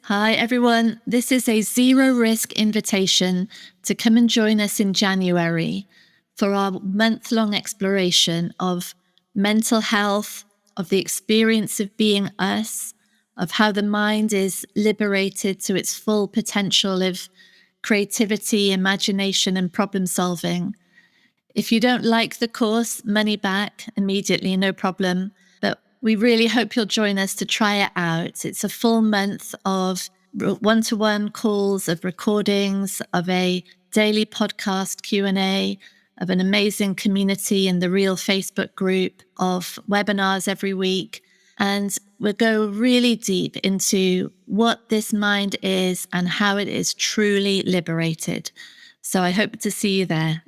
Hi, everyone. This is a zero risk invitation to come and join us in January for our month-long exploration of mental health, of the experience of being us, of how the mind is liberated to its full potential of creativity, imagination, and problem solving. If you don't like the course, money back immediately, no problem. But we really hope you'll join us to try it out. It's a full month of one-to-one calls, of recordings, of a daily podcast Q&A, of an amazing community in the real Facebook group, of webinars every week. And we'll go really deep into what this mind is and how it is truly liberated. So I hope to see you there.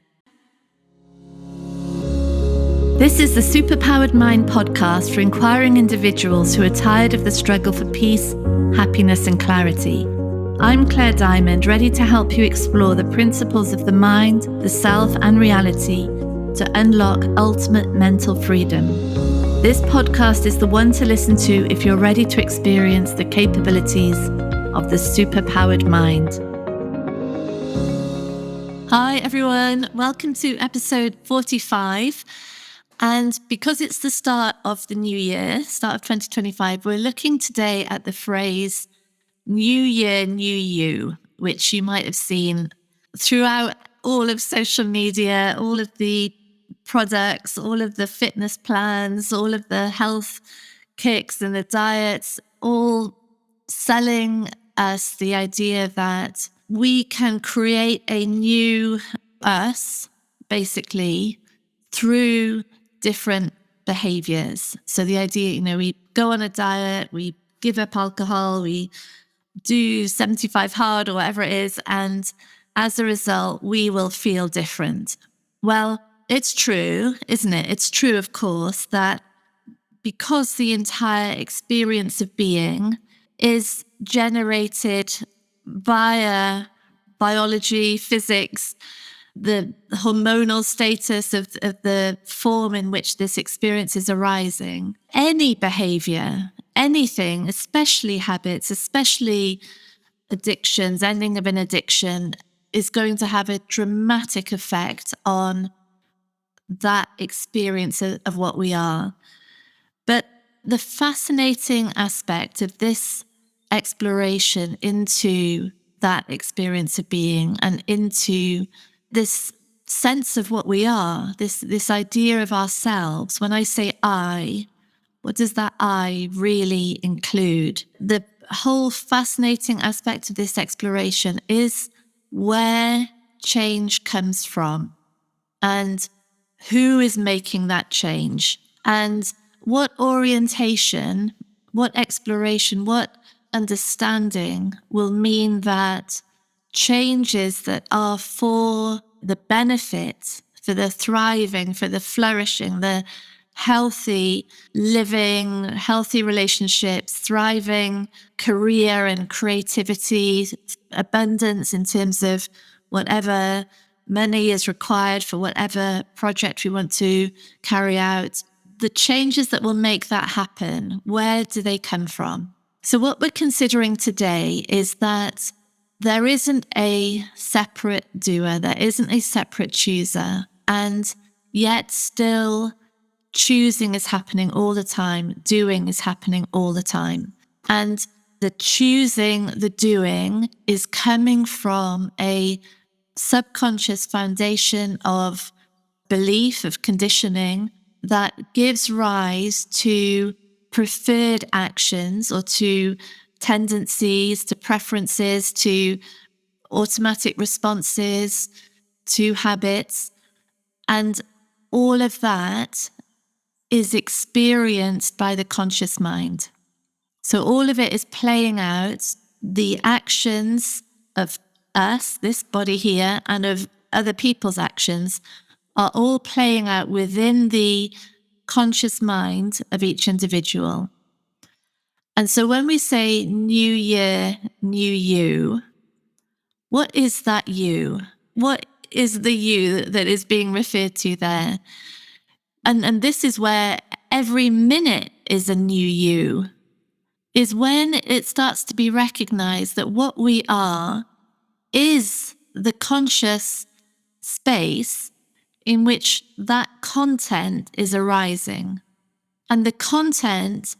This is the Superpowered Mind podcast for inquiring individuals who are tired of the struggle for peace, happiness, and clarity. I'm Claire Diamond, ready to help you explore the principles of the mind, the self, and reality to unlock ultimate mental freedom. This podcast is the one to listen to if you're ready to experience the capabilities of the superpowered mind. Hi, everyone. Welcome to episode 45. And because it's the start of the new year, start of 2025, we're looking today at the phrase New Year, New You, which you might have seen throughout all of social media, all of the products, all of the fitness plans, all of the health kicks and the diets, all selling us the idea that we can create a new us, basically, through different behaviors. So the idea, we go on a diet, we give up alcohol, we do 75 hard or whatever it is. And as a result, we will feel different. Well, it's true, isn't it? It's true, of course, that because the entire experience of being is generated via biology, physics, the hormonal status of the form in which this experience is arising, any behavior, anything, especially habits, especially addictions, ending of an addiction, is going to have a dramatic effect on that experience of what we are. But the fascinating aspect of this exploration into that experience of being and into this sense of what we are, this idea of ourselves. When I say I, what does that I really include? The whole fascinating aspect of this exploration is where change comes from and who is making that change and what orientation, what exploration, what understanding will mean that changes that are for the benefit, for the thriving, for the flourishing, the healthy living, healthy relationships, thriving career and creativity, abundance in terms of whatever money is required for whatever project we want to carry out. The changes that will make that happen, where do they come from? So what we're considering today is that there isn't a separate doer, there isn't a separate chooser, and yet still choosing is happening all the time, doing is happening all the time. And the choosing, the doing is coming from a subconscious foundation of belief, of conditioning that gives rise to preferred actions or to tendencies, to preferences, to automatic responses, to habits. And all of that is experienced by the conscious mind. So all of it is playing out. The actions of us, this body here, and of other people's actions are all playing out within the conscious mind of each individual. And so when we say new year, new you, what is that you? What is the you that is being referred to there? And this is where every minute is a new you. is when it starts to be recognized that what we are is the conscious space in which that content is arising. And the content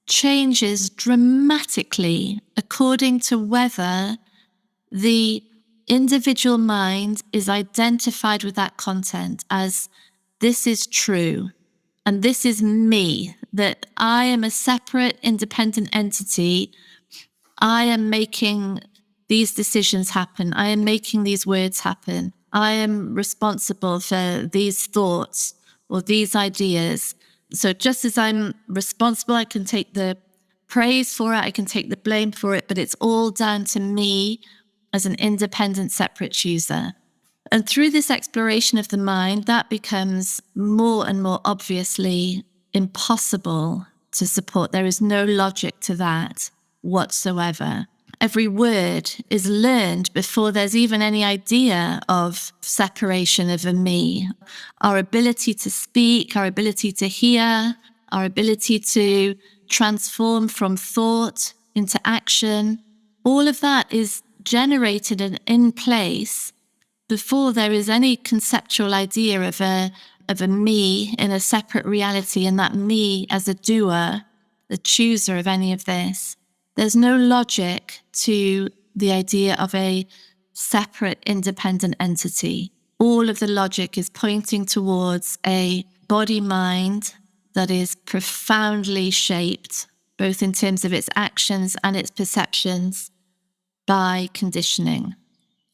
changes dramatically according to whether the individual mind is identified with that content as this is true and this is me, that I am a separate, independent entity. I am making these decisions happen. I am making these words happen. I am responsible for these thoughts or these ideas. So just as I'm responsible, I can take the praise for it, I can take the blame for it, but it's all down to me as an independent, separate chooser. And through this exploration of the mind, that becomes more and more obviously impossible to support. There is no logic to that whatsoever. Every word is learned before there's even any idea of separation of a me. Our ability to speak, our ability to hear, our ability to transform from thought into action, all of that is generated and in place before there is any conceptual idea of a me in a separate reality, and that me as a doer, the chooser of any of this. There's no logic to the idea of a separate, independent entity. All of the logic is pointing towards a body-mind that is profoundly shaped, both in terms of its actions and its perceptions, by conditioning.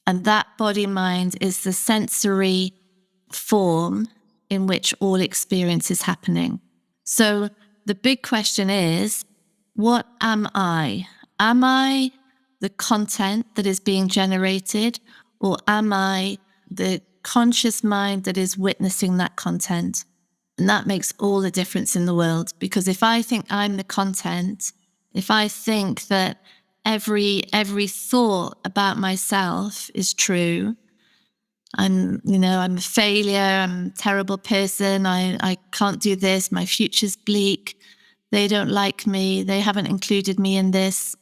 And that body-mind is the sensory form in which all experience is happening. So the big question is, what am I? Am I the content that is being generated, or am I the conscious mind that is witnessing that content? And that makes all the difference in the world, because if I think I'm the content, if I think that every thought about myself is true, I'm a failure, I'm a terrible person, I can't do this, my future's bleak, they don't like me, they haven't included me in this.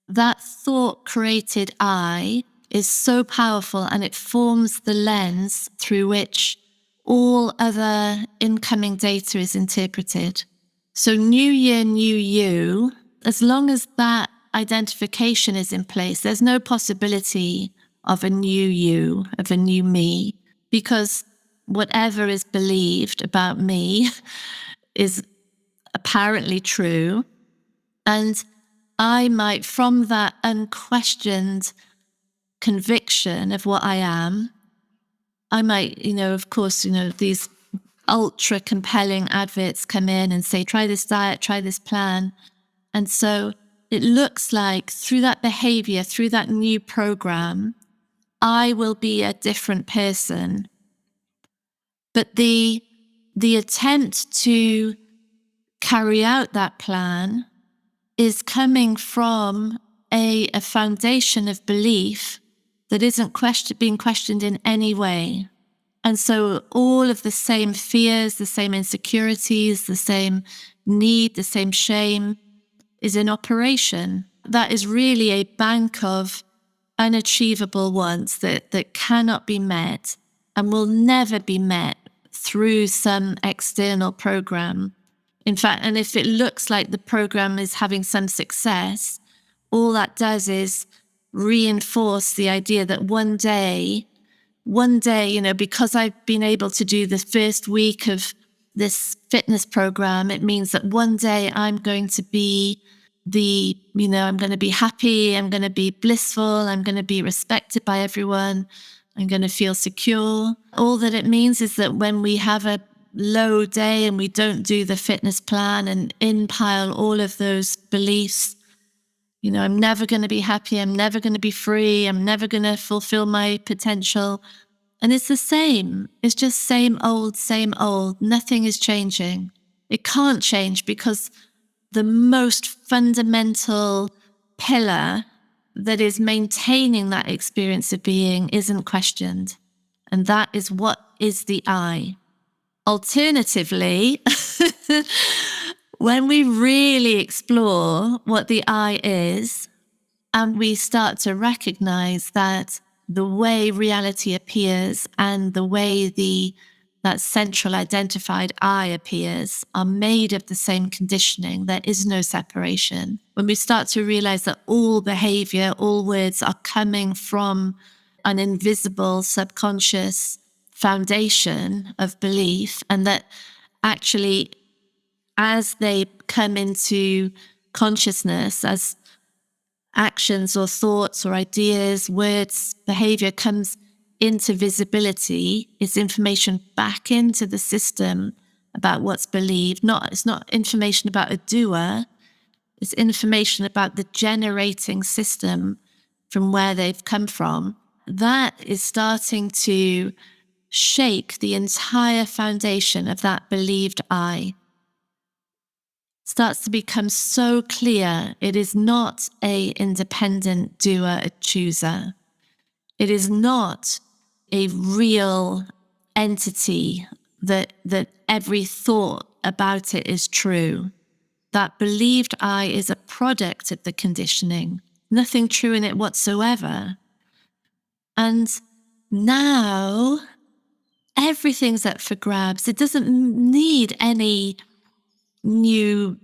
That thought created I is so powerful, and it forms the lens through which all other incoming data is interpreted. So new year, new you, as long as that identification is in place, there's no possibility of a new you, of a new me, because whatever is believed about me is apparently true. And I might, from that unquestioned conviction of what I am, I might, of course, these ultra compelling adverts come in and say, try this diet, try this plan. And so it looks like through that behavior, through that new program, I will be a different person. But the attempt to carry out that plan is coming from a foundation of belief that isn't being questioned in any way. And so all of the same fears, the same insecurities, the same need, the same shame is in operation. That is really a bank of unachievable wants that cannot be met and will never be met through some external program. In fact, and if it looks like the program is having some success, all that does is reinforce the idea that one day, because I've been able to do the first week of this fitness program, it means that one day I'm going to be I'm going to be happy, I'm going to be blissful, I'm going to be respected by everyone, I'm going to feel secure. All that it means is that when we have a low day and we don't do the fitness plan and in-pile all of those beliefs, I'm never going to be happy, I'm never going to be free, I'm never going to fulfill my potential. And it's the same. It's just same old, nothing is changing. It can't change because the most fundamental pillar that is maintaining that experience of being isn't questioned. And that is what is the I. Alternatively, When we really explore what the I is, and we start to recognize that the way reality appears and the way that central identified I appears are made of the same conditioning. There is no separation. When we start to realize that all behavior, all words are coming from an invisible subconscious foundation of belief, and that actually, as they come into consciousness, as actions or thoughts or ideas, words, behavior comes into visibility, it's information back into the system about what's believed. It's not information about a doer, it's information about the generating system from where they've come from. That is starting to shake the entire foundation of that believed I. Starts to become so clear. It is not an independent doer, a chooser. It is not a real entity that every thought about it is true. That believed I is a product of the conditioning, nothing true in it whatsoever. And now everything's up for grabs. It doesn't need any new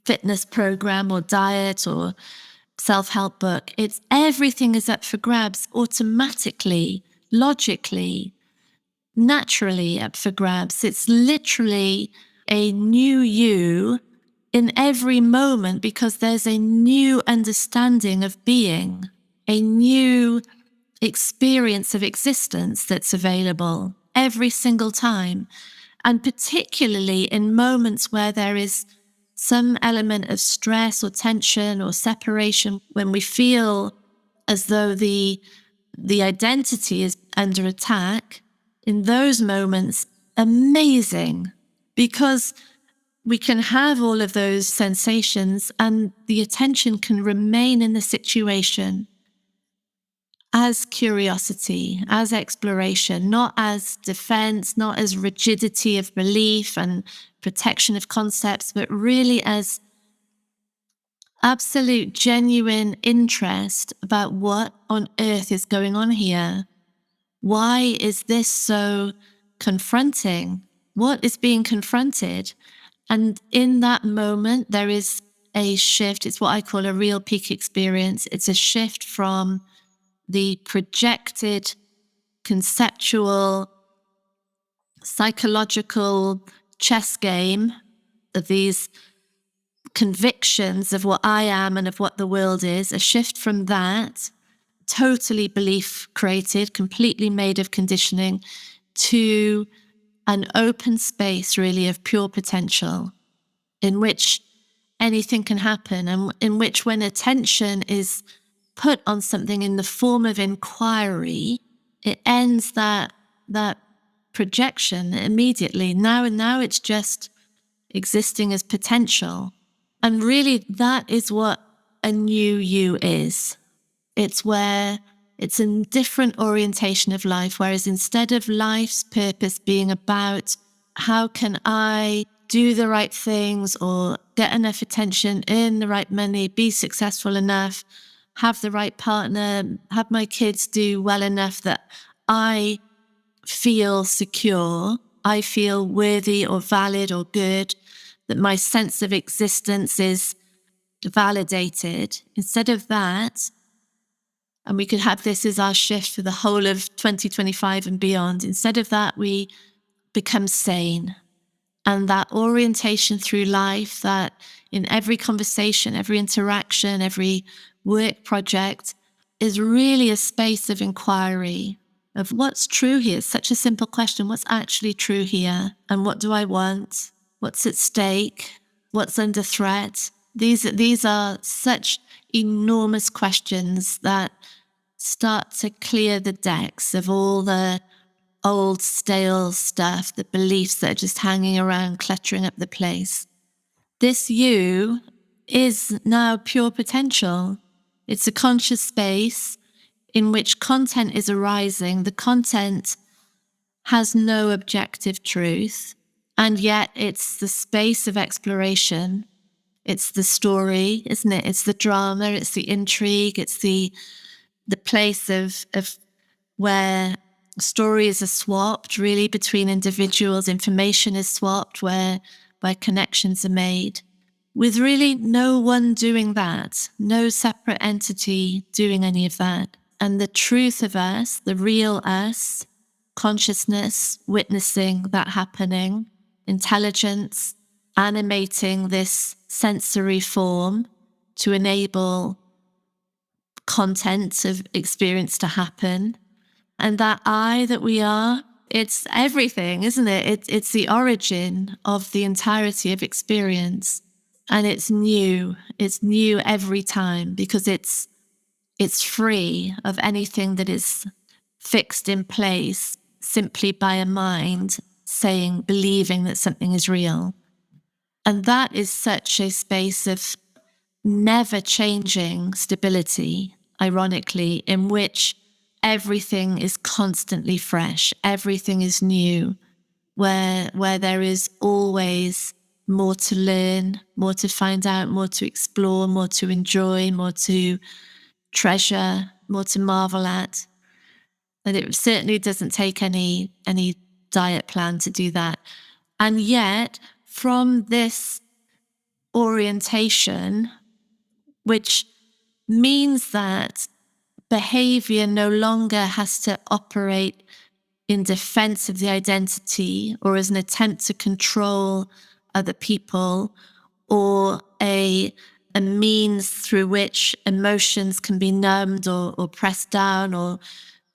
fitness program or diet or self-help book. It's everything is up for grabs automatically, logically, naturally up for grabs. It's literally a new you in every moment because there's a new understanding of being, a new experience of existence that's available every single time. And particularly in moments where there is some element of stress or tension or separation, when we feel as though the identity is under attack, in those moments, amazing, because we can have all of those sensations and the attention can remain in the situation as curiosity, as exploration, not as defense, not as rigidity of belief and protection of concepts, but really as absolute, genuine interest about what on earth is going on here. Why is this so confronting? What is being confronted? And in that moment, there is a shift. It's what I call a real peak experience. It's a shift from the projected, conceptual, psychological chess game of these convictions of what I am and of what the world is, a shift from that, totally belief created, completely made of conditioning, to an open space really of pure potential in which anything can happen, and in which when attention is put on something in the form of inquiry, it ends that projection immediately. Now it's just existing as potential. And really that is what a new you is. It's where it's a different orientation of life, whereas instead of life's purpose being about how can I do the right things or get enough attention, earn the right money, be successful enough, have the right partner, have my kids do well enough that I feel secure, I feel worthy or valid or good, that my sense of existence is validated. Instead of that, and we could have this as our shift for the whole of 2025 and beyond, instead of that, we become sane. And that orientation through life, that in every conversation, every interaction, every work project is really a space of inquiry of what's true here. It's such a simple question. What's actually true here? And what do I want? What's at stake? What's under threat? These are such enormous questions that start to clear the decks of all the old stale stuff, the beliefs that are just hanging around, cluttering up the place. This you is now pure potential. It's a conscious space in which content is arising. The content has no objective truth. And yet it's the space of exploration. It's the story, isn't it? It's the drama, it's the intrigue, it's the place of where stories are swapped really between individuals, information is swapped, where connections are made, with really no one doing that, no separate entity doing any of that. And the truth of us, the real us, consciousness, witnessing that happening, intelligence, animating this sensory form to enable content of experience to happen. And that I that we are, it's everything, isn't it? It's the origin of the entirety of experience. And it's new. It's new every time because it's free of anything that is fixed in place simply by a mind saying, believing that something is real. And that is such a space of never changing stability, ironically, in which everything is constantly fresh, everything is new, where there is always more to learn, more to find out, more to explore, more to enjoy, more to treasure, more to marvel at. And it certainly doesn't take any diet plan to do that. And yet, from this orientation, which means that behavior no longer has to operate in defense of the identity or as an attempt to control other people, or a means through which emotions can be numbed or pressed down, or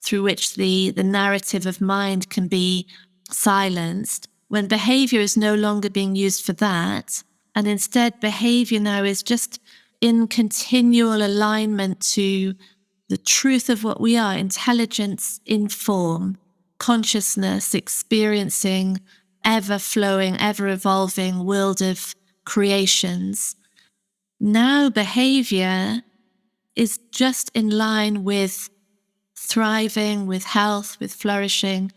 through which the narrative of mind can be silenced. When behavior is no longer being used for that, and instead behavior now is just in continual alignment to the truth of what we are, intelligence in form, consciousness experiencing ever flowing, ever evolving world of creations. Now behavior is just in line with thriving, with health, with flourishing.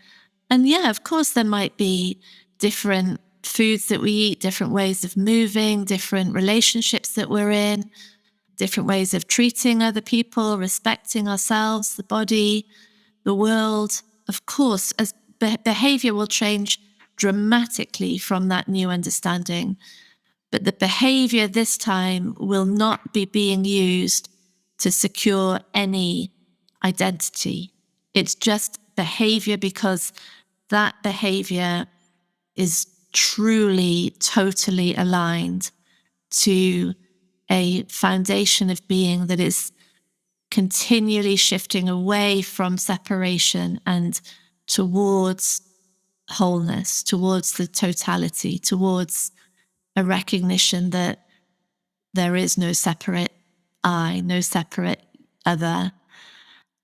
And yeah, of course, there might be different foods that we eat, different ways of moving, different relationships that we're in, different ways of treating other people, respecting ourselves, the body, the world. Of course, as behavior will change dramatically from that new understanding. But the behavior this time will not be being used to secure any identity. It's just behavior because that behavior is truly, totally aligned to a foundation of being that is continually shifting away from separation and towards wholeness, towards the totality, towards a recognition that there is no separate I, no separate other.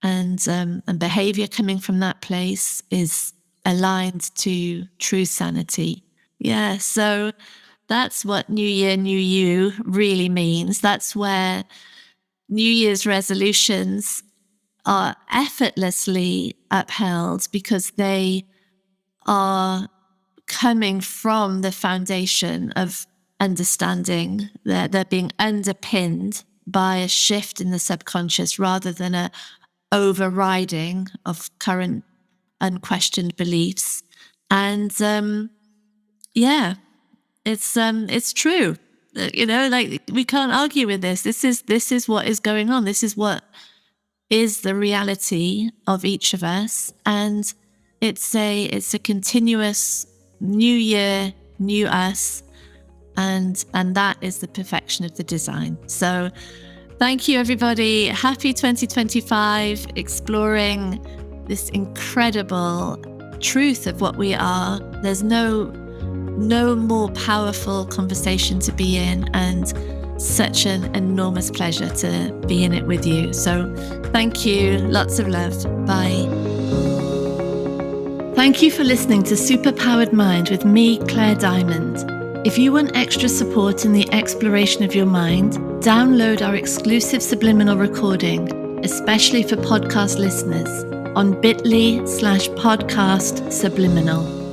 And behavior coming from that place is aligned to true sanity. Yeah, so that's what New Year, New You really means. That's where New Year's resolutions are effortlessly upheld because they are coming from the foundation of understanding that they're being underpinned by a shift in the subconscious rather than a overriding of current unquestioned beliefs. And yeah, it's true. Like we can't argue with this. This is what is going on. This is what is the reality of each of us. And it's a continuous new year, new us. And that is the perfection of the design. So thank you, everybody. Happy 2025, exploring this incredible truth of what we are. There's no more powerful conversation to be in, and such an enormous pleasure to be in it with you. So thank you. Lots of love. Bye. Thank you for listening to Superpowered Mind with me, Claire Diamond. If you want extra support in the exploration of your mind, download our exclusive subliminal recording, especially for podcast listeners, on bit.ly/podcast subliminal.